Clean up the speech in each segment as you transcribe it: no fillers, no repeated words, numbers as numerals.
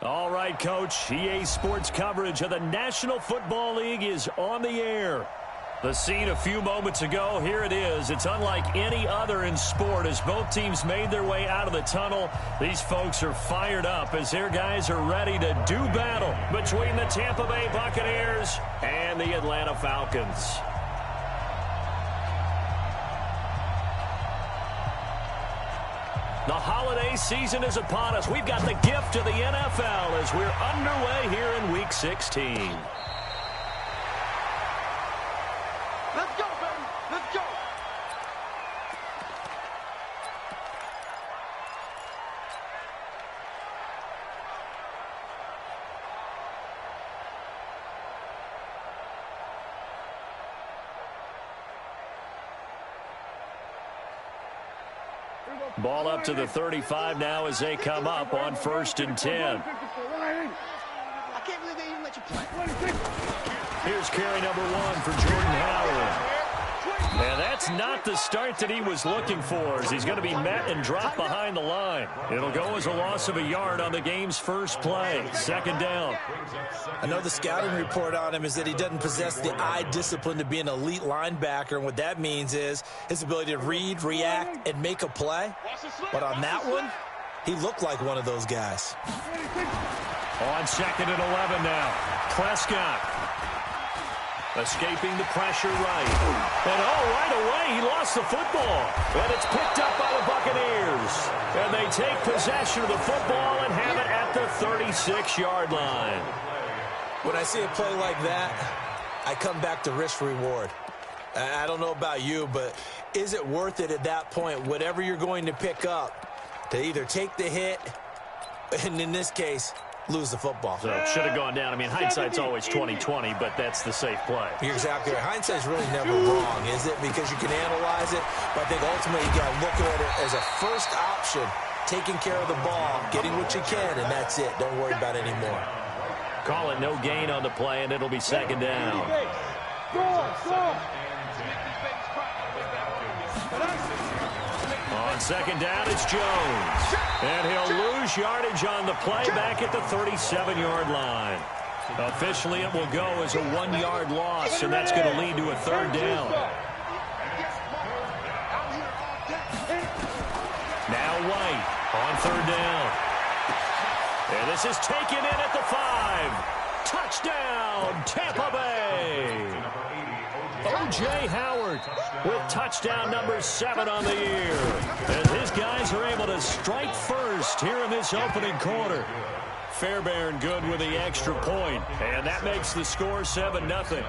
All right, Coach. EA Sports coverage of the National Football League is on the air. The scene a few moments ago, here it is. It's unlike any other in sport as both teams made their way out of the tunnel. These folks are fired up as their guys are ready to do battle between the Tampa Bay Buccaneers and the Atlanta Falcons. The holiday season is upon us. We've got the gift of the NFL as we're underway here in Week 16. Let's go, baby. Let's go. Ball up to the 35 now as they come up on 1st and 10. I can't believe they even let you play. Here's carry number 1 for Jordan Howard. And that's not the start that he was looking for as he's going to be met and dropped behind the line. It'll go as a loss of a yard on the game's first play. 2nd down. I know the scouting report on him is that he doesn't possess the eye discipline to be an elite linebacker, and what that means is his ability to read, react, and make a play. But on that one, he looked like one of those guys. On 2nd and 11 now. Prescott. Escaping the pressure right. And right away, he lost the football. And it's picked up by the Buccaneers. And they take possession of the football and have it at the 36-yard line. When I see a play like that, I come back to risk-reward. I don't know about you, but is it worth it at that point, whatever you're going to pick up, to either take the hit, and in this case, lose the football? So it should have gone down. I mean, hindsight's always 20/20, but that's the safe play. You're exactly right. Hindsight's really never wrong, is it? Because you can analyze it, but I think ultimately you got to look at it as a first option, taking care of the ball, getting what you can, and that's it. Don't worry about it anymore. Call it no gain on the play, and it'll be 2nd down. On 2nd down, it's Jones. And he'll lose yardage on the play back at the 37-yard line. Officially, it will go as a 1-yard loss, and that's going to lead to a 3rd down. Now White on 3rd down. And this is taken in at the 5. Touchdown, Tampa Bay. O.J. Howard with touchdown number 7 on the year. And his guys are able to strike first here in this opening quarter. Fairbairn good with the extra point, and that makes the score 7-0.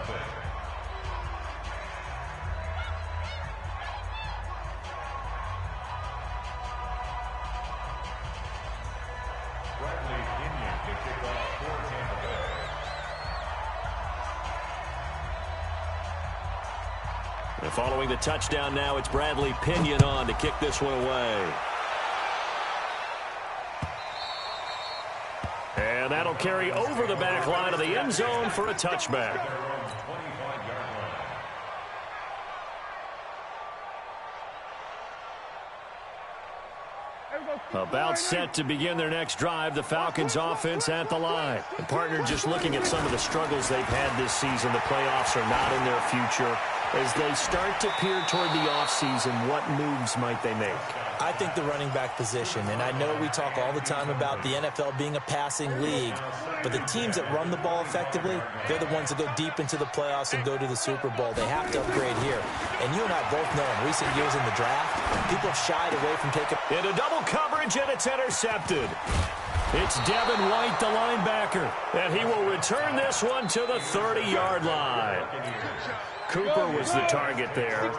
And following the touchdown now, it's Bradley Pinion on to kick this one away. And that'll carry over the back line of the end zone for a touchback. About set to begin their next drive, the Falcons offense at the line. And partner, just looking at some of the struggles they've had this season, the playoffs are not in their future. As they start to peer toward the offseason, what moves might they make? I think the running back position, and I know we talk all the time about the NFL being a passing league, but the teams that run the ball effectively, they're the ones that go deep into the playoffs and go to the Super Bowl. They have to upgrade here. And you and I both know in recent years in the draft, people have shied away from taking... Into double coverage, and it's intercepted. It's Devin White, the linebacker, and he will return this one to the 30-yard line. Cooper was the target there.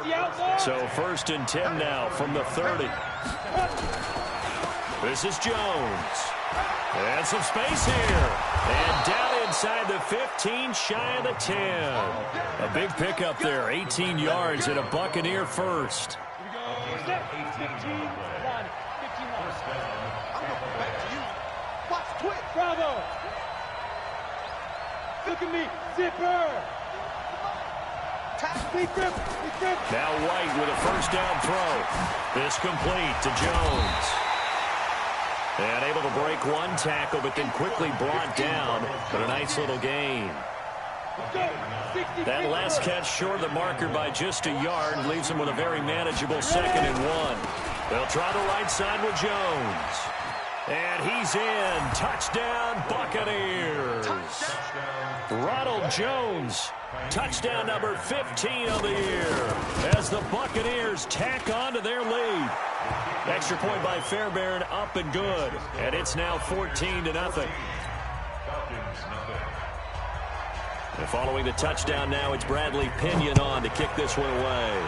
So 1st and 10 now from the 30. This is Jones. And some space here. And down inside the 15, shy of the 10. A big pickup there, 18 yards and a Buccaneer first. Bravo! Look at me, zipper! Now White with a 1st down throw. This complete to Jones. And able to break one tackle, but then quickly brought down. But a nice little gain. That last catch short of the marker by just a yard leaves him with a very manageable 2nd and 1. They'll try the right side with Jones. And he's in. Touchdown, Buccaneers. Ronald Jones, touchdown number 15 of the year, as the Buccaneers tack on to their lead. Extra point by Fairbairn, up and good. And it's now 14-0. And following the touchdown now, it's Bradley Pinion on to kick this one away.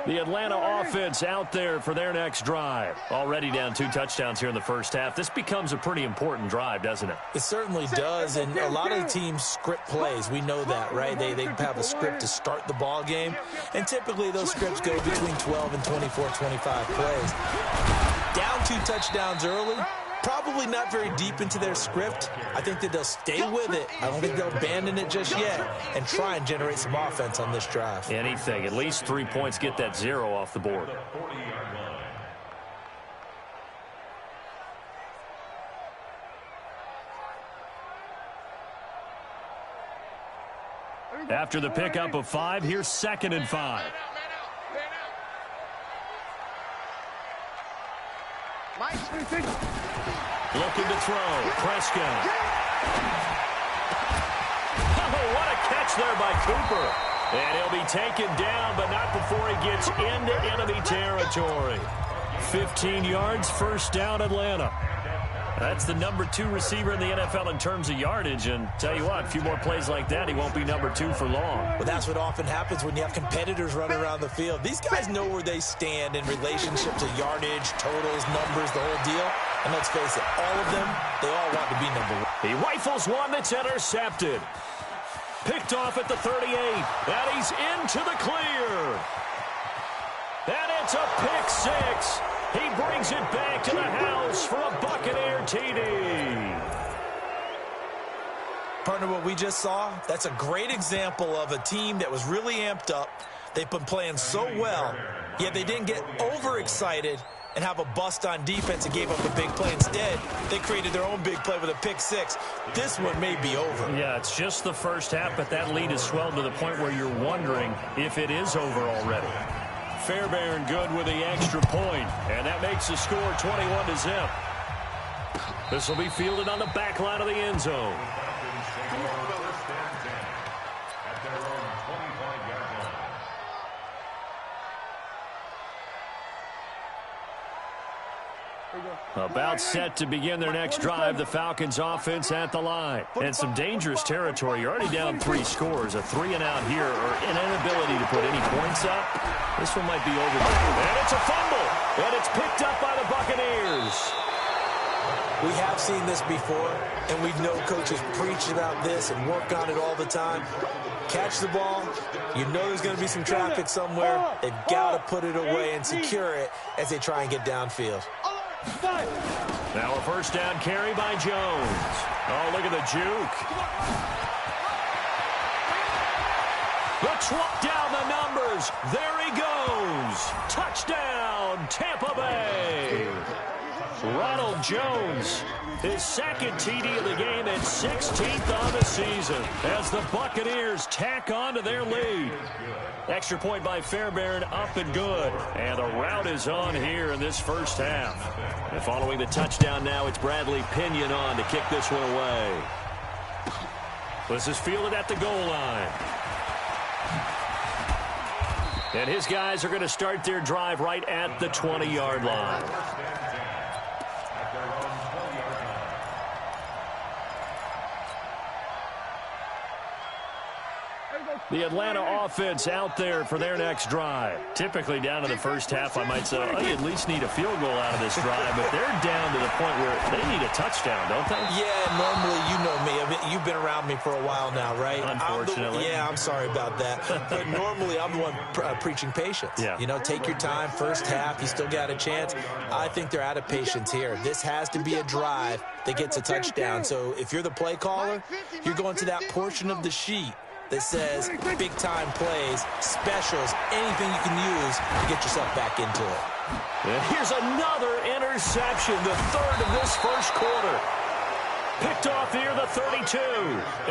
The Atlanta offense out there for their next drive. Already down 2 touchdowns here in the first half. This becomes a pretty important drive, doesn't it? It certainly does, and a lot of the teams script plays. We know that, right? They have a script to start the ball game, and typically those scripts go between 12 and 24, 25 plays. Down 2 touchdowns early, probably not very deep into their script. I think that they'll stay with it. I don't think they'll abandon it just yet and try and generate some offense on this drive. Anything. At least 3 points, get that 0 off the board. After the pickup of 5, here's 2nd and 5. Looking to throw. Prescott. Oh, what a catch there by Cooper. And he'll be taken down, but not before he gets into enemy territory. 15 yards, first down, Atlanta. That's the number 2 receiver in the NFL in terms of yardage. And tell you what, a few more plays like that, he won't be number 2 for long. Well, that's what often happens when you have competitors running around the field. These guys know where they stand in relationship to yardage, totals, numbers, the whole deal. And let's face it, all of them, they all want to be number 1. He rifles one that's intercepted. Picked off at the 38. And he's into the clear. And it's a pick 6. He brings it back to the house for a Buccaneer TD. Partner, what we just saw, that's a great example of a team that was really amped up. They've been playing so well, yet they didn't get overexcited and have a bust on defense and gave up a big play. Instead, they created their own big play with a pick 6. This one may be over. Yeah, it's just the first half, but that lead has swelled to the point where you're wondering if it is over already. Fairbairn good with the extra point, and that makes the score 21-0. This will be fielded on the back line of the end zone. About set to begin their next drive, the Falcons offense at the line. And some dangerous territory. You're already down 3 scores. A 3-and-out here, or an inability to put any points up. This one might be over. And it's a fumble. And it's picked up by the Buccaneers. We have seen this before, and we know coaches preach about this and work on it all the time. Catch the ball. You know there's going to be some traffic somewhere. They've got to put it away and secure it as they try and get downfield. Now a first down carry by Jones. Oh, look at the juke. The truck down the numbers. There he goes. Touchdown, Tampa Bay. Ronald Jones, his 2nd TD of the game and 16th on the season as the Buccaneers tack on to their lead. Extra point by Fairbairn, up and good. And the route is on here in this first half. And following the touchdown now, it's Bradley Pinion on to kick this one away. This is fielded at the goal line. And his guys are going to start their drive right at the 20-yard line. The Atlanta offense out there for their next drive. Typically down to the first half, I might say, oh, you at least need a field goal out of this drive, but they're down to the point where they need a touchdown, don't they? Yeah, normally, you know me. I mean, you've been around me for a while now, right? Unfortunately. I'm sorry about that. But normally, I'm the one preaching patience. Yeah. You know, take your time, first half, you still got a chance. I think they're out of patience here. This has to be a drive that gets a touchdown. So if you're the play caller, you're going to that portion of the sheet that says big-time plays, specials, anything you can use to get yourself back into it. And here's another interception, the third of this first quarter. Picked off near the 32.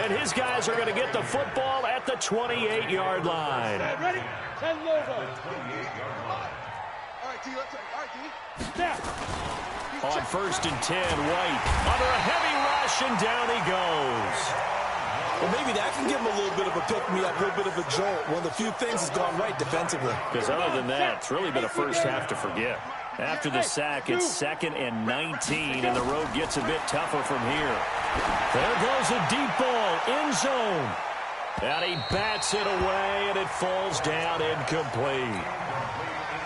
And his guys are going to get the football at the 28-yard line. Ready? 10 logo. All right, T, let's all right, T. Snap. On 1st and 10, White under a heavy rush, and down he goes. Well, maybe that can give him a little bit of a pick-me-up, a little bit of a jolt. One of the few things has gone right defensively. Because other than that, it's really been a first half to forget. After the sack, it's 2nd and 19, and the road gets a bit tougher from here. There goes a deep ball, end zone. And he bats it away, and it falls down incomplete.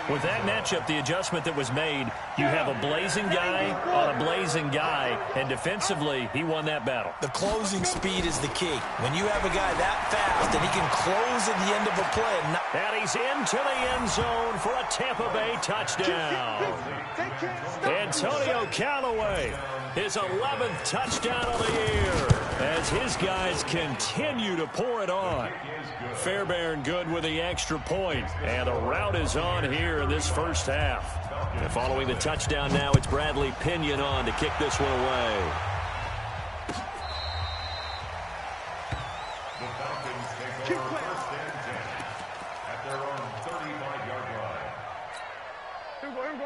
With that matchup, the adjustment that was made, you have a blazing guy on a blazing guy, and defensively, he won that battle. The closing speed is the key. When you have a guy that fast and he can close at the end of a play. And he's into the end zone for a Tampa Bay touchdown. Antonio Callaway, his 11th touchdown of the year, as his guys continue to pour it on. Fairbairn good with the extra point, and the route is on here in this first half. And following the touchdown now, it's Bradley Pinion on to kick this one away. The Falcons take over 1st and 10 at their own 35-yard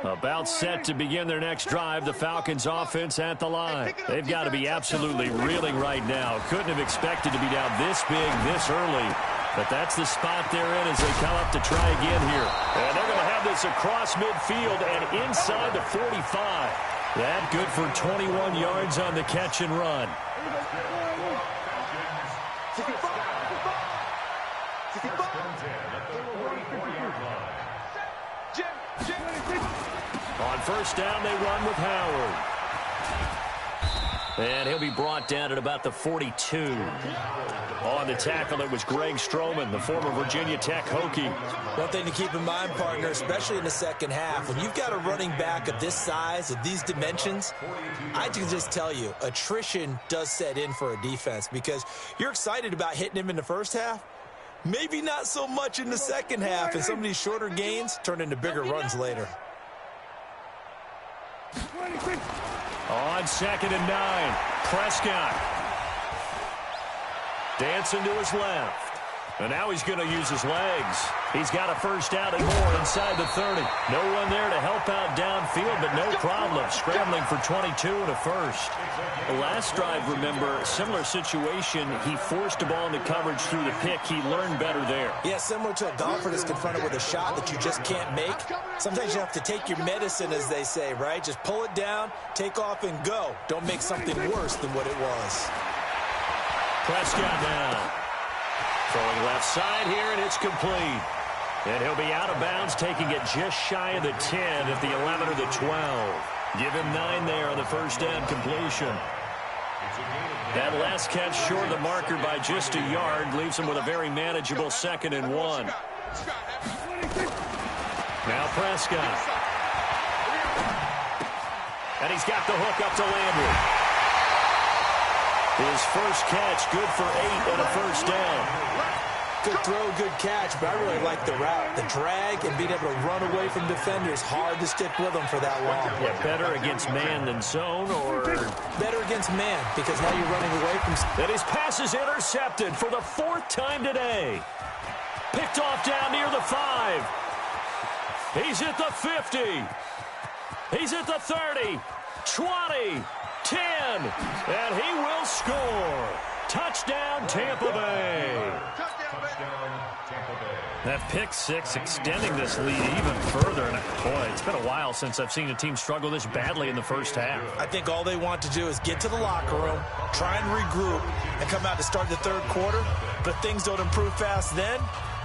line. About set to begin their next drive, the Falcons offense at the line. They've got to be absolutely reeling right now. Couldn't have expected to be down this big, this early. But that's the spot they're in as they come up to try again here. And they're going to have this across midfield and inside the 45. That good for 21 yards on the catch and run. On 1st down, they run with Howard. And he'll be brought down at about the 42. On the tackle, it was Greg Stroman, the former Virginia Tech Hokie. One thing to keep in mind, partner, especially in the second half, when you've got a running back of this size, of these dimensions, I can just tell you, attrition does set in for a defense because you're excited about hitting him in the first half. Maybe not so much in the second half, and some of these shorter gains turn into bigger runs later. On 2nd and 9, Prescott. Dancing to his left. And now he's going to use his legs. He's got a first down and more inside the 30. No one there to help out downfield, but no problem. Scrambling for 22 and a first. The last drive, remember, similar situation. He forced the ball into coverage through the pick. He learned better there. Yeah, similar to a golfer that's confronted with a shot that you just can't make. Sometimes you have to take your medicine, as they say, right? Just pull it down, take off, and go. Don't make something worse than what it was. Prescott now. Throwing left side here, and it's complete. And he'll be out of bounds, taking it just shy of the 10 at the 11 or the 12. Give him 9 there on the first down completion. That last catch short of the marker by just a yard leaves him with a very manageable 2nd and 1. Now Prescott. And he's got the hook up to Landry. His first catch, good for 8 and a first down. Good throw, good catch, but I really like the route. The drag and being able to run away from defenders, hard to stick with them for that long. Yeah, better against man than zone, or better against man, because now you're running away from... And his pass is intercepted for the 4th time today. Picked off down near the 5. He's at the 50. He's at the 30, 20, 10, and he will score. Touchdown, Tampa Bay. Touchdown, That pick six extending this lead even further. And boy, it's been a while since I've seen a team struggle this badly in the first half. I think all they want to do is get to the locker room, try and regroup, and come out to start the third quarter. But if things don't improve fast then,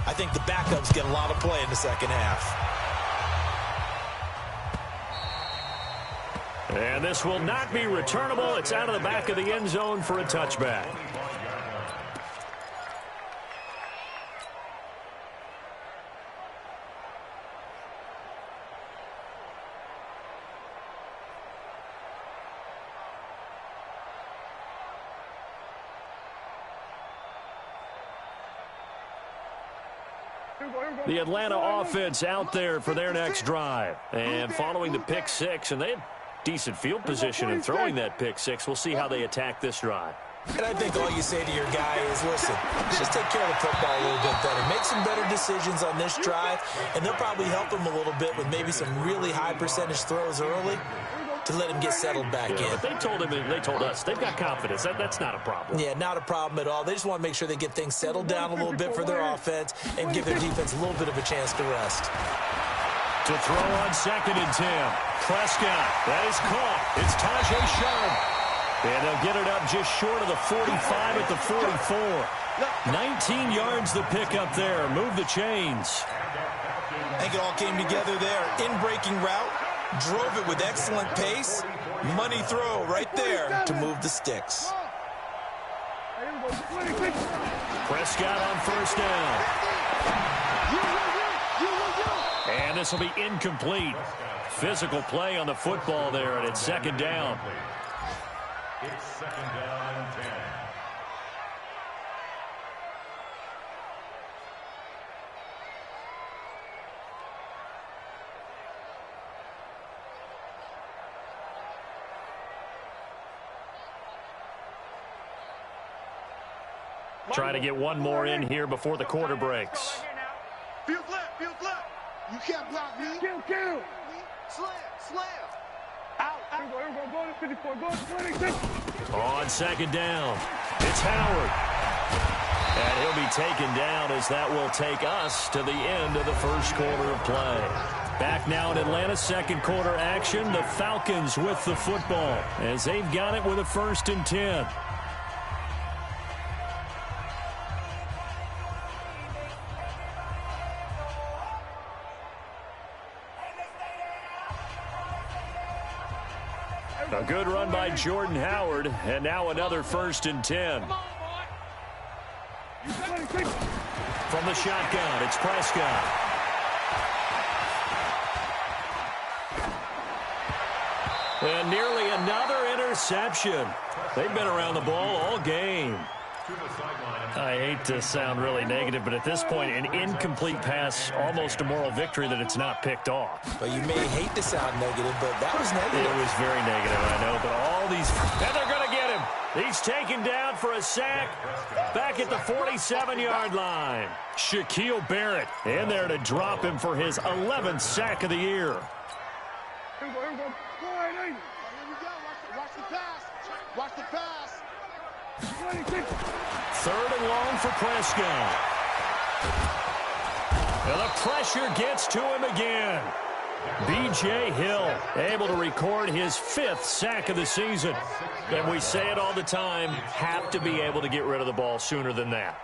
I think the backups get a lot of play in the second half. And this will not be returnable. It's out of the back of the end zone for a touchback. The Atlanta offense out there for their next drive. And following the pick six, and they had decent field position in throwing that pick six. We'll see how they attack this drive. And I think all you say to your guy is, listen, just take care of the football a little bit better. Make some better decisions on this drive, and they'll probably help him a little bit with maybe some really high percentage throws early to let him get settled back in. But they told him, and they told us, they've got confidence. That's not a problem. Yeah, not a problem at all. They just want to make sure they get things settled down a little bit for their offense and give their defense a little bit of a chance to rest. To throw on 2nd and 10. Prescott, that is caught. It's Tajay Sharp. And they'll get it up just short of the 45 at the 44. 19 yards the pick up there. Move the chains. I think it all came together there. In-breaking route. Drove it with excellent pace. Money throw right there to move the sticks. Prescott on 1st down. And this will be incomplete. Physical play on the football there, and it's 2nd down. It's 2nd down and 10. Try to get one more in here before the quarter breaks. Field left, field left. You can't block me. Kill. Slam. Out. Go to 54, go to 26. On 2nd down, it's Howard. And he'll be taken down as that will take us to the end of the first quarter of play. Back now in Atlanta, 2nd quarter action. The Falcons with the football as they've got it with a 1st and 10. A good run by Jordan Howard, and now another 1st and 10. From the shotgun, it's Prescott. And nearly another interception. They've been around the ball all game. I hate to sound really negative, but at this point, an incomplete pass, almost a moral victory that it's not picked off. Well, you may hate to sound negative, but that was negative. It was very negative, I know, but all these... And they're going to get him. He's taken down for a sack back at the 47-yard line. Shaquille Barrett in there to drop him for his 11th sack of the year. Here we go. Watch the pass. Watch the pass. 3rd and long for Prescott. And the pressure gets to him again. B.J. Hill able to record his 5th sack of the season. And we say it all the time, have to be able to get rid of the ball sooner than that.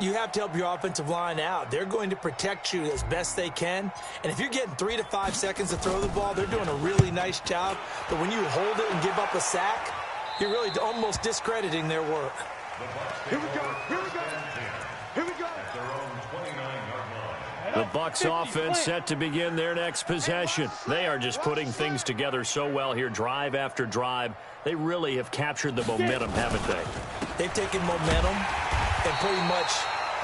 You have to help your offensive line out. They're going to protect you as best they can. And if you're getting 3 to 5 seconds to throw the ball, they're doing a really nice job. But when you hold it and give up a sack, you're really almost discrediting their work. Here we go. The Bucs offense set to begin their next possession. They are just putting things together so well here, drive after drive. They really have captured the momentum, haven't they? They've taken momentum and pretty much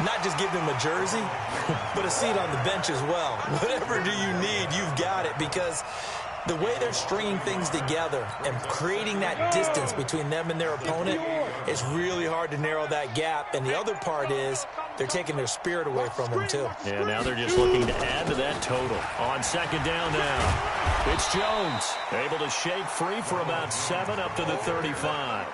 not just give them a jersey, but a seat on the bench as well. Whatever do you need, you've got it, because the way they're stringing things together and creating that distance between them and their opponent is really hard to narrow that gap. And the other part is they're taking their spirit away from them, too. Yeah, now they're just looking to add to that total. On 2nd down now, it's Jones able to shake free for about 7 up to the 35.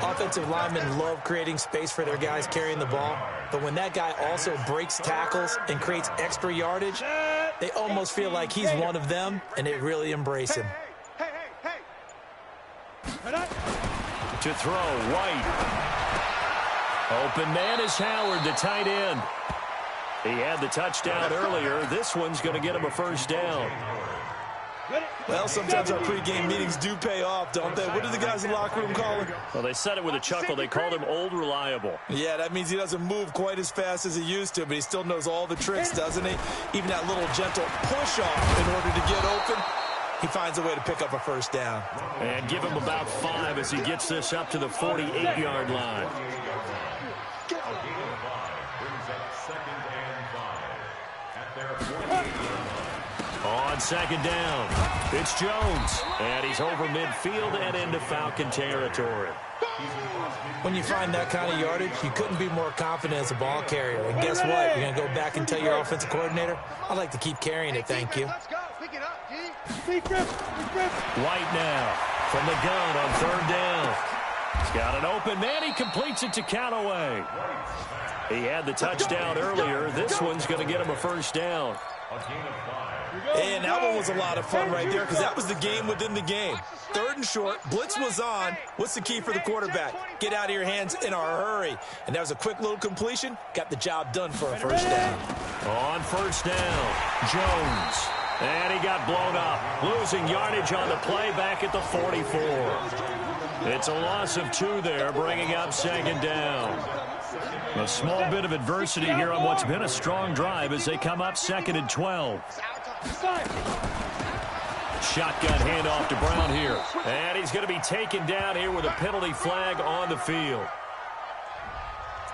Offensive linemen love creating space for their guys carrying the ball, but when that guy also breaks tackles and creates extra yardage, they almost feel like he's one of them, and they really embrace him. To throw, White. Open man is Howard, the tight end. He had the touchdown earlier. This one's going to get him a first down. Well, sometimes our pregame meetings do pay off, don't they? What do the guys in the locker room call him? Well, they said it with a chuckle. They called him Old Reliable. Yeah, that means he doesn't move quite as fast as he used to, but he still knows all the tricks, doesn't he? Even that little gentle push-off in order to get open, he finds a way to pick up a first down. And give him about 5 as he gets this up to the 48-yard line. On second down, it's Jones, and he's over midfield and into Falcon territory. When you find that kind of yardage, you couldn't be more confident as a ball carrier. And guess what? You're going to go back and tell your offensive coordinator, I'd like to keep carrying it, thank you. White now from the gun on third down. He's got an open man. He completes it to Callaway. He had the touchdown earlier. This one's going to get him a first down. And that one was a lot of fun right there because that was the game within the game. Third and short, blitz was on. What's the key for the quarterback? Get out of your hands in a hurry. And that was a quick little completion. Got the job done for a first down. On first down, Jones. And he got blown up. Losing yardage on the play back at the 44. It's a loss of 2 there, bringing up second down. A small bit of adversity here on what's been a strong drive as they come up second and 12. Shotgun handoff to Brown here. And he's going to be taken down here with a penalty flag on the field.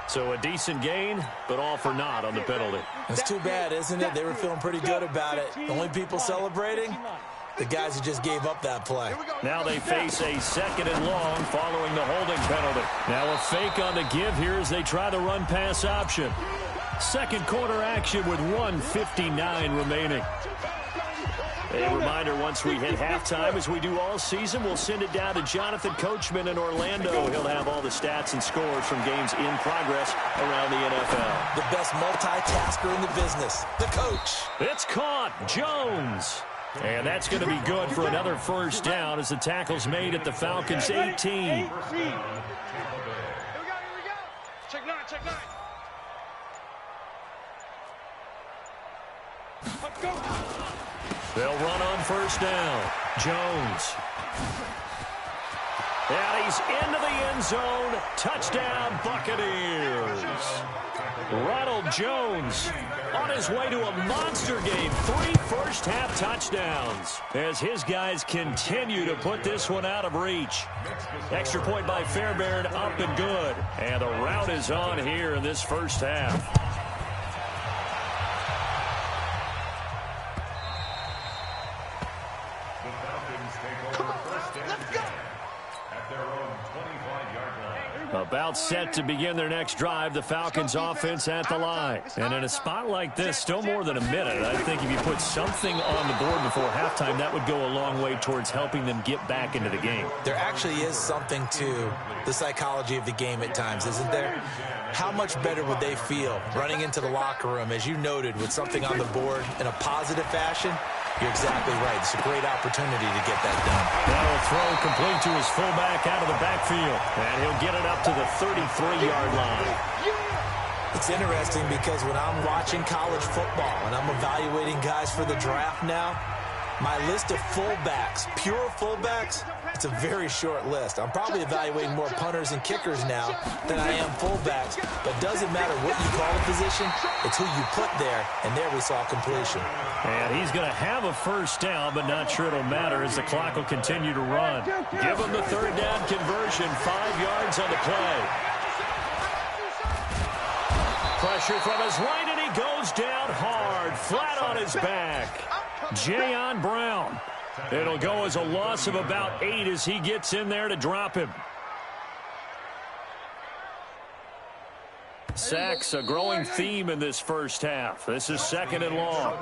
So a decent gain, but all for naught on the penalty. It's too bad, isn't it? They were feeling pretty good about it. The only people celebrating, the guys who just gave up that play. Now they face a second and long following the holding penalty. Now a fake on the give here as they try the run-pass option. Second quarter action with 1:59 remaining. A reminder, once we hit halftime, as we do all season, we'll send it down to Jonathan Coachman in Orlando. He'll have all the stats and scores from games in progress around the NFL. The best multitasker in the business, the coach. It's caught, Jones. And that's going to be good for another first down as the tackle's made at the Falcons' 18. Here we go. Check 9, check 9. Let's go. They'll run on first down. Jones. And he's into the end zone. Touchdown, Buccaneers. Ronald Jones on his way to a monster game. 3 first-half touchdowns as his guys continue to put this one out of reach. Extra point by Fairbairn, up and good. And the route is on here in this first half. About set to begin their next drive, the Falcons offense at the line. And in a spot like this, still more than a minute, I think if you put something on the board before halftime, that would go a long way towards helping them get back into the game. There actually is something to the psychology of the game at times, isn't there? How much better would they feel running into the locker room, as you noted, with something on the board in a positive fashion? You're exactly right. It's a great opportunity to get that done. Now a throw complete to his fullback out of the backfield. And he'll get it up to the 33-yard line. It's interesting because when I'm watching college football and I'm evaluating guys for the draft now, my list of fullbacks, pure fullbacks, it's a very short list. I'm probably evaluating more punters and kickers now than I am fullbacks. But it doesn't matter what you call a position, it's who you put there. And there we saw completion. And he's going to have a first down, but not sure it'll matter as the clock will continue to run. Give him the third down conversion, 5 yards on the play. Pressure from his right, and he goes down hard, flat on his back. Jayon Brown. It'll go as a loss of about 8 as he gets in there to drop him. Sacks, a growing theme in this first half. This is 2nd and long.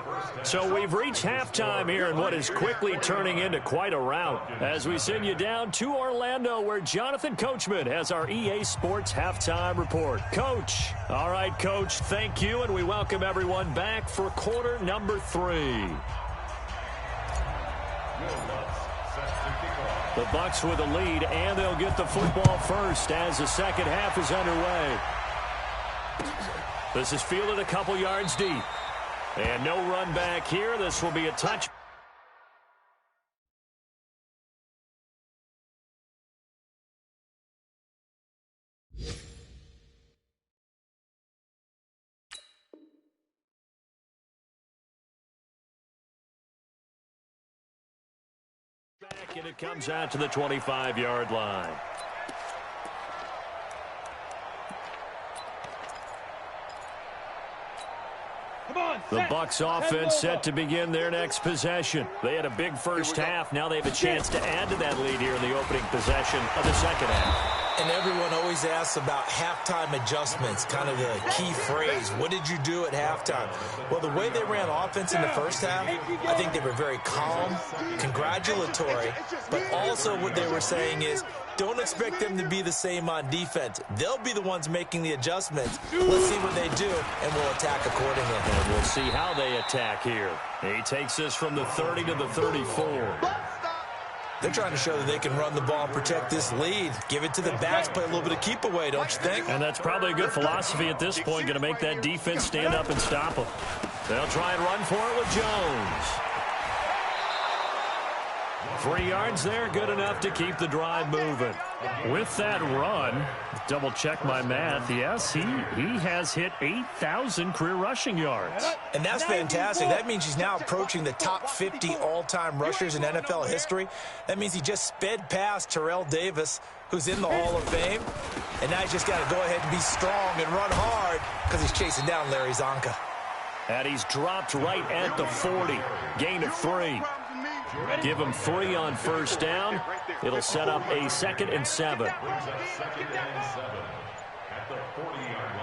So we've reached halftime here in what is quickly turning into quite a rout as we send you down to Orlando where Jonathan Coachman has our EA Sports halftime report. Coach. All right, Coach, thank you, and we welcome everyone back for quarter number 3. The Bucs with a lead, and they'll get the football first as the second half is underway. This is fielded a couple yards deep. And no run back here. This will be a touch. Back, and it comes out to the 25-yard line. The Bucs offense set to begin their next possession. They had a big first half. Now they have a chance to add to that lead here in the opening possession of the second half. And everyone always asks about halftime adjustments, kind of the key phrase. What did you do at halftime? Well, the way they ran offense in the first half, I think they were very calm, congratulatory, but also what they were saying is, don't expect them to be the same on defense. They'll be the ones making the adjustments. Let's see what they do, and we'll attack accordingly. And we'll see how they attack here. He takes this from the 30 to the 34. They're trying to show that they can run the ball and protect this lead. Give it to the backs, play a little bit of keep away, don't you think? And that's probably a good philosophy at this point, going to make that defense stand up and stop them. They'll try and run for it with Jones. 3 yards there, good enough to keep the drive moving. With that run, double check my math, yes, he has hit 8,000 career rushing yards. And that's fantastic. That means he's now approaching the top 50 all-time rushers in NFL history. That means he just sped past Terrell Davis, who's in the Hall of Fame. And now he's just got to go ahead and be strong and run hard because he's chasing down Larry Zonka. And he's dropped right at the 40. Gain of 3. Give him 3 on first down. It'll set up a 2nd and 7. At the 40-yard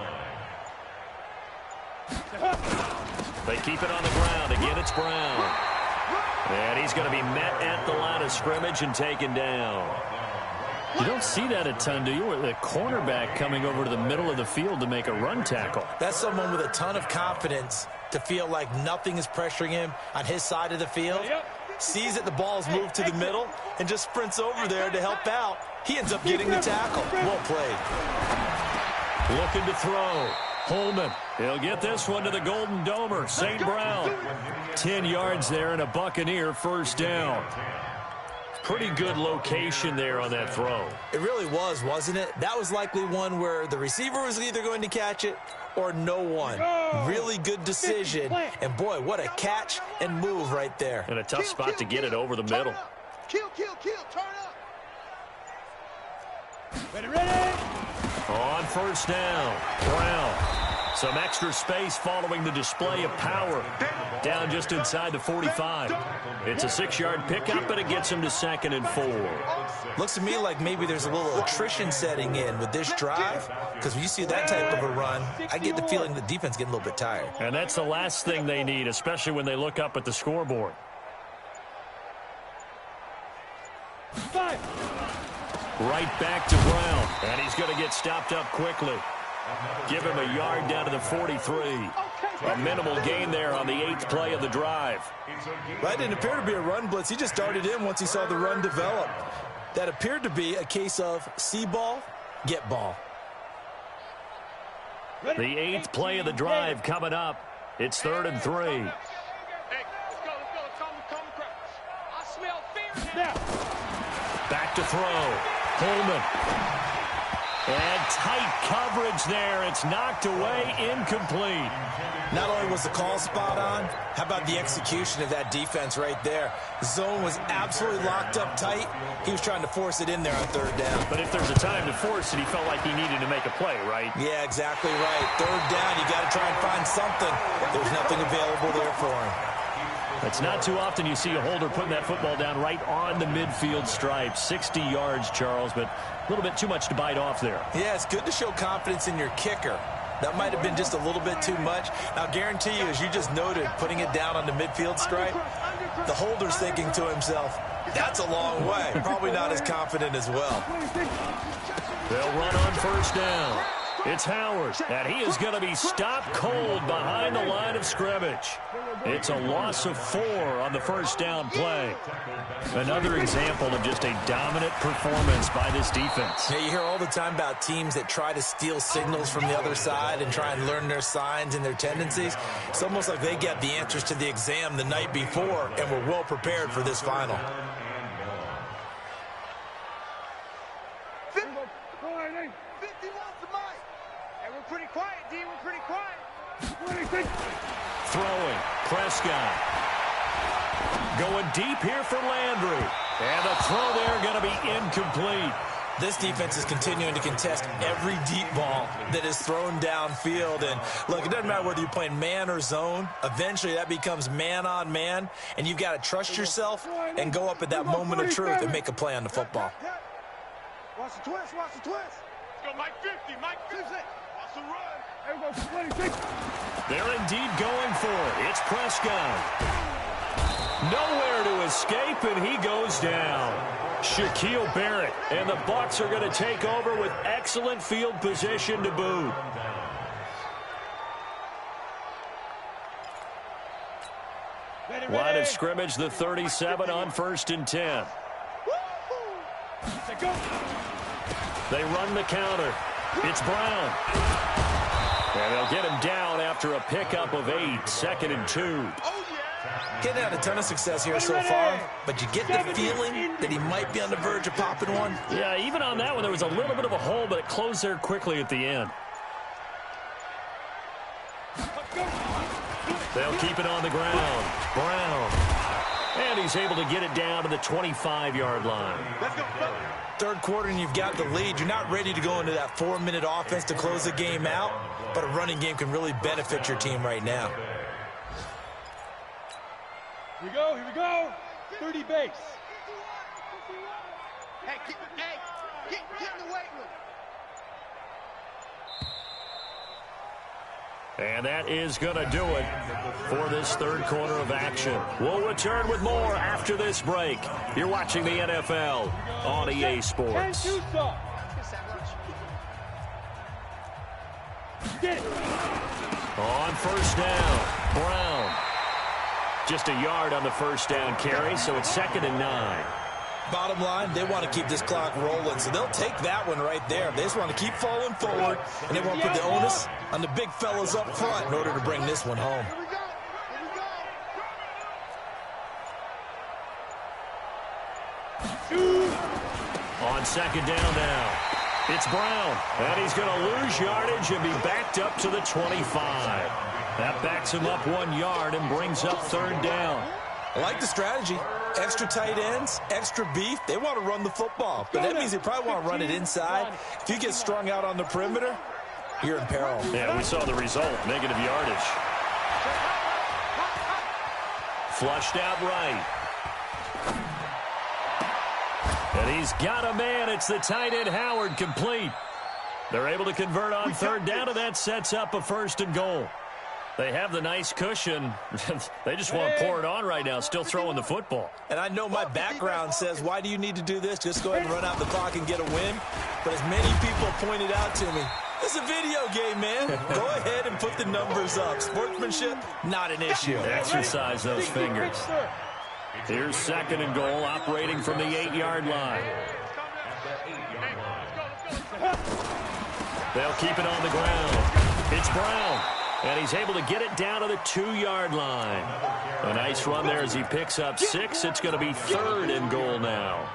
line. They keep it on the ground. Again, it's Brown. And he's going to be met at the line of scrimmage and taken down. You don't see that a ton, do you? Or the cornerback coming over to the middle of the field to make a run tackle. That's someone with a ton of confidence to feel like nothing is pressuring him on his side of the field. Sees that the ball's moved to the middle and just sprints over there to help out. He ends up getting the tackle. Well played. Looking to throw. Holman. He'll get this one to the Golden Domer. St. Brown. 10 yards there and a Buccaneer first down. Pretty good location there on that throw. It really was, wasn't it? That was likely one where the receiver was either going to catch it or no one. Really good decision. And, boy, what a catch and move right there. And a tough spot to get it over the middle. Kill, turn up. Ready. On first down, Brown. Some extra space following the display of power. Down just inside the 45. It's a 6-yard pickup, but it gets him to 2nd and 4. Looks to me like maybe there's a little attrition setting in with this drive, because when you see that type of a run, I get the feeling the defense getting a little bit tired. And that's the last thing they need, especially when they look up at the scoreboard. Right back to Brown, and he's going to get stopped up quickly. Give him a yard down to the 43. A minimal gain there on the 8th play of the drive. That didn't appear to be a run blitz. He just darted in once he saw the run develop. That appeared to be a case of see ball, get ball. The 8th play of the drive coming up. It's 3rd and 3. Hey, let's go. I smell fear now. Back to throw. Holman. And tight coverage there. It's knocked away, incomplete. Not only was the call spot on, how about the execution of that defense right there? The zone was absolutely locked up tight. He was trying to force it in there on 3rd down. But if there's a time to force it, he felt like he needed to make a play, right? Yeah, exactly right. 3rd down, you got to try and find something. There's nothing available there for him. It's not too often you see a holder putting that football down right on the midfield stripe. 60 yards, Charles, but a little bit too much to bite off there. Yeah, it's good to show confidence in your kicker. That might have been just a little bit too much. Now, guarantee you, as you just noted, putting it down on the midfield stripe, the holder's thinking to himself, that's a long way. Probably not as confident as well. They'll run on first down. It's Howard, and he is going to be stopped cold behind the line of scrimmage. It's a loss of 4 on the first down play. Another example of just a dominant performance by this defense. Yeah, you hear all the time about teams that try to steal signals from the other side and try and learn their signs and their tendencies. It's almost like they get the answers to the exam the night before and were well prepared for this final. Pretty quiet, D. We're pretty quiet. Throwing. Prescott. Going deep here for Landry. And the throw there going to be incomplete. This defense is continuing to contest every deep ball that is thrown downfield. And, look, it doesn't matter whether you're playing man or zone. Eventually, that becomes man-on-man. And you've got to trust yourself and go up at that moment of truth and make a play on the football. Watch the twist. Watch the twist. Let's go, Mike 50. Mike 50. They're indeed going for it. It's Prescott. Nowhere to escape, and he goes down. Shaquille Barrett, and the Bucs are going to take over with excellent field position to boot. Line of scrimmage, the 37 on 1st and 10. They run the counter. It's Brown. And they'll get him down after a pickup of 8, 2nd and 2. Getting had a ton of success here so far, but you get the feeling that he might be on the verge of popping one. Yeah, even on that one, there was a little bit of a hole, but it closed there quickly at the end. They'll keep it on the ground. Brown. And he's able to get it down to the 25-yard line. Third quarter and you've got the lead. You're not ready to go into that 4-minute offense to close the game out, but a running game can really benefit your team right now. Here we go. 30 base. Hey, get in the weight room. And that is going to do it for this third quarter of action. We'll return with more after this break. You're watching the NFL on EA Sports. On first down, Brown. Just a yard on the first down carry, so it's 2nd and 9. Bottom line, they want to keep this clock rolling, so they'll take that one right there. They just want to keep falling forward, and they want to put the onus on the big fellas up front in order to bring this one home. On 2nd down now, it's Brown, and he's going to lose yardage and be backed up to the 25. That backs him up 1 yard and brings up 3rd down. I like the strategy. Extra tight ends, extra beef. They want to run the football, but that means they probably want to run it inside. If you get strung out on the perimeter, you're in peril. Yeah, we saw the result, negative yardage. Flushed out right. And he's got a man. It's the tight end Howard, complete. They're able to convert on 3rd down, and that sets up a 1st and goal. They have the nice cushion. They just want to pour it on right now, still throwing the football. And I know my background says, why do you need to do this? Just go ahead and run out the clock and get a win. But as many people pointed out to me, it's a video game, man. Go ahead and put the numbers up. Sportsmanship, not an issue. Exercise those fingers. Here's 2nd and goal, operating from the 8-yard line. They'll keep it on the ground. It's Brown. And he's able to get it down to the 2-yard line. A nice run there as he picks up 6. It's going to be 3rd and goal now.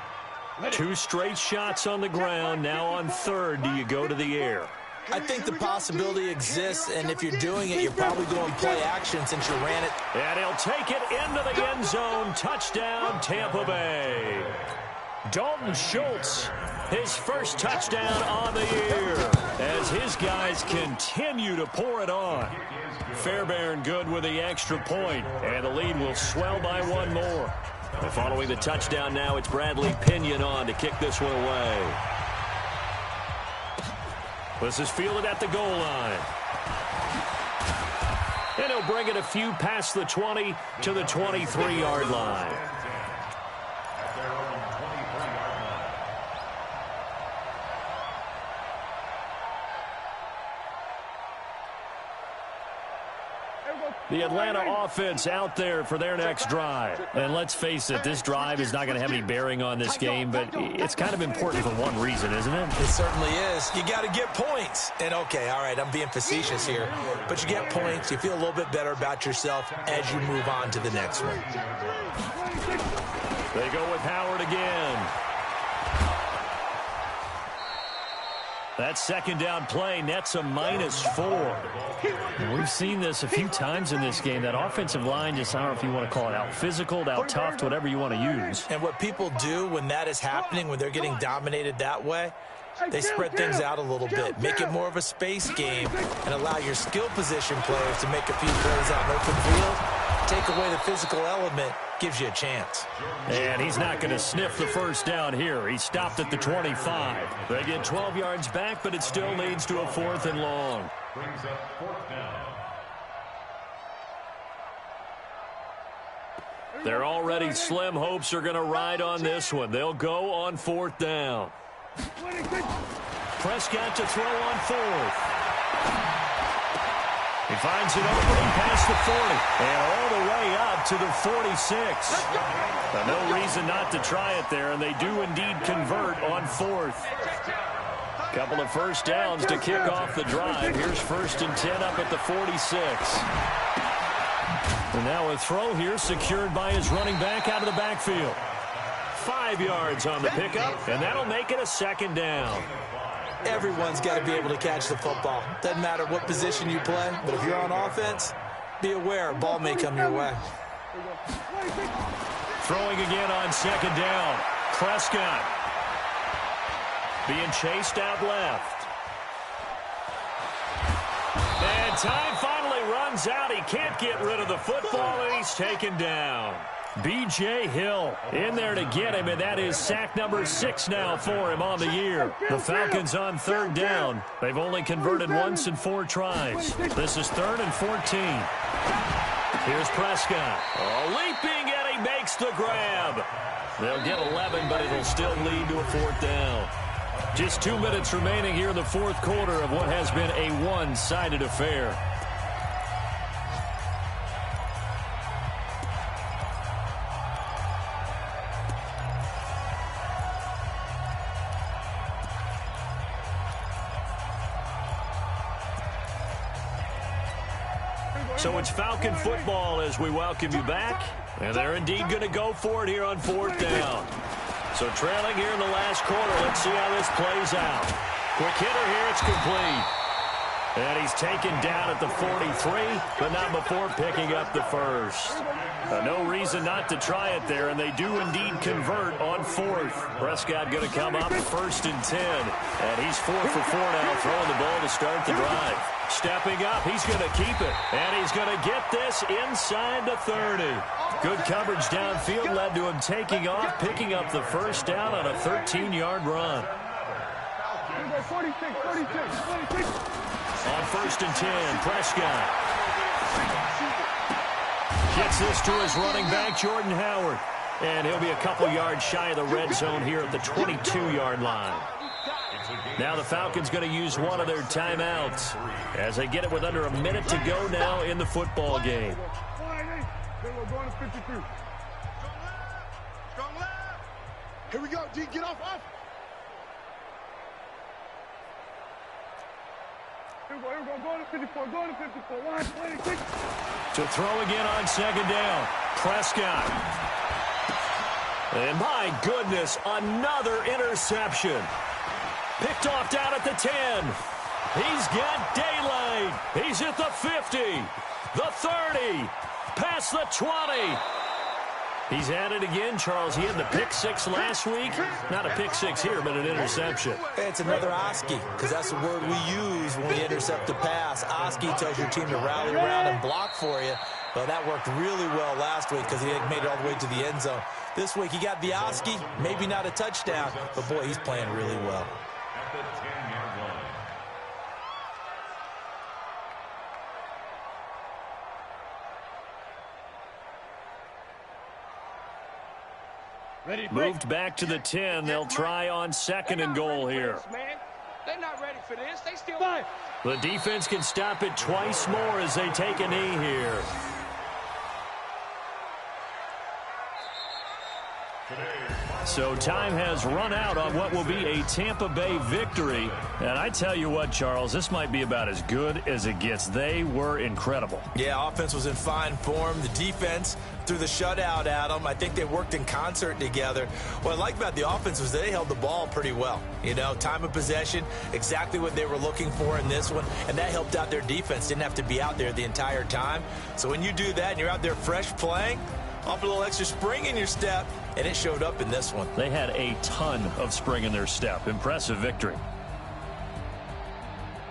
2 straight shots on the ground. Now on 3rd, do you go to the air? I think the possibility exists, and if you're doing it, you're probably going play action since you ran it. And he'll take it into the end zone. Touchdown, Tampa Bay. Dalton Schultz, his first touchdown on the year as his guys continue to pour it on. Fairbairn good with the extra point, and the lead will swell by 1 more. And following the touchdown now, it's Bradley Pinion on to kick this one away. This is fielded at the goal line. And he'll bring it a few past the 20 to the 23-yard line. The Atlanta offense out there for their next drive. And let's face it, this drive is not going to have any bearing on this game, but it's kind of important for one reason, isn't it? It certainly is. You got to get points. And, okay, all right, I'm being facetious here. But you get points. You feel a little bit better about yourself as you move on to the next one. They go with Howard again. That second down play nets a -4. We've seen this a few times in this game. That offensive line just, I don't know if you want to call it out physical, out tough, whatever you want to use. And what people do when that is happening, when they're getting dominated that way, they spread things out a little bit, make it more of a space game, and allow your skill position players to make a few plays out in open field. Take away the physical element, gives you a chance. And he's not going to sniff the first down here. He stopped at the 25. They get 12 yards back, but it still leads to a 4th and long. Brings up 4th down. They're already slim hopes are going to ride on this one. They'll go on 4th down. Prescott to throw on 4th. He finds an opening past the 40 and all the way up to the 46. Now, no reason not to try it there, and they do indeed convert on 4th. Couple of first downs to kick off the drive. Here's 1st and 10 up at the 46. And now a throw here secured by his running back out of the backfield. 5 yards on the pickup, and that'll make it a 2nd down. Everyone's got to be able to catch the football. Doesn't matter what position you play, but if you're on offense, be aware a ball may come your way. Throwing again on 2nd down. Prescott being chased out left. And time finally runs out. He can't get rid of the football, and he's taken down. B.J. Hill in there to get him, and that is sack number 6 now for him on the year. The Falcons on 3rd down. They've only converted once in 4 tries. This is 3rd and 14. Here's Prescott. Oh, leaping, and he makes the grab. They'll get 11, but it'll still lead to a 4th down. Just 2 minutes remaining here in the 4th quarter of what has been a one-sided affair. So it's Falcon football as we welcome you back. And they're indeed going to go for it here on 4th down. So trailing here in the last quarter. Let's see how this plays out. Quick hitter here. It's complete. And he's taken down at the 43, but not before picking up the first. No reason not to try it there, and they do indeed convert on 4th. Prescott going to come up 1st and 10. And he's 4 for 4 now, throwing the ball to start the drive. Stepping up, he's going to keep it. And he's going to get this inside the 30. Good coverage downfield led to him taking off, picking up the first down on a 13-yard run. 46. On 1st and 10, Prescott gets this to his running back, Jordan Howard. And he'll be a couple yards shy of the red zone here at the 22-yard line. Now the Falcons going to use one of their timeouts as they get it with under a minute to go now in the football game. Here we go, D, get off. Go to 54. To throw again on 2nd down, Prescott. And my goodness, another interception. Picked off down at the 10. He's got daylight. He's at the 50, the 30, past the 20. He's at it again, Charles. He had the pick 6 last week. Not a pick 6 here, but an interception. It's another Oski, because that's the word we use when we intercept a pass. Oski tells your team to rally around and block for you. But that worked really well last week because he had made it all the way to the end zone. This week he got the Oski, maybe not a touchdown, but boy, he's playing really well. At the 10-yard line. Moved back to the 10. They'll try on 2nd and goal here. They're not ready for this. They still. The defense can stop it twice more as they take a knee here. So time has run out on what will be a Tampa Bay victory. And I tell you what, Charles, this might be about as good as it gets. They were incredible. Yeah, offense was in fine form. The defense threw the shutout at them. I think they worked in concert together. What I like about the offense was they held the ball pretty well. You know, time of possession, exactly what they were looking for in this one. And that helped out their defense. Didn't have to be out there the entire time. So when you do that and you're out there fresh playing, off a little extra spring in your step, and it showed up in this one. They had a ton of spring in their step. Impressive victory.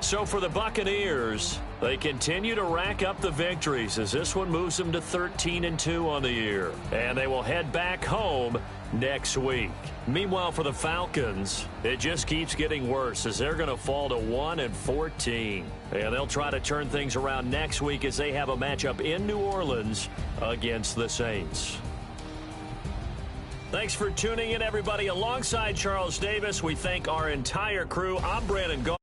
So for the Buccaneers, they continue to rack up the victories as this one moves them to 13-2 on the year. And they will head back home next week. Meanwhile, for the Falcons, it just keeps getting worse as they're going to fall to 1-14. And they'll try to turn things around next week as they have a matchup in New Orleans against the Saints. Thanks for tuning in, everybody. Alongside Charles Davis, we thank our entire crew. I'm Brandon Gault.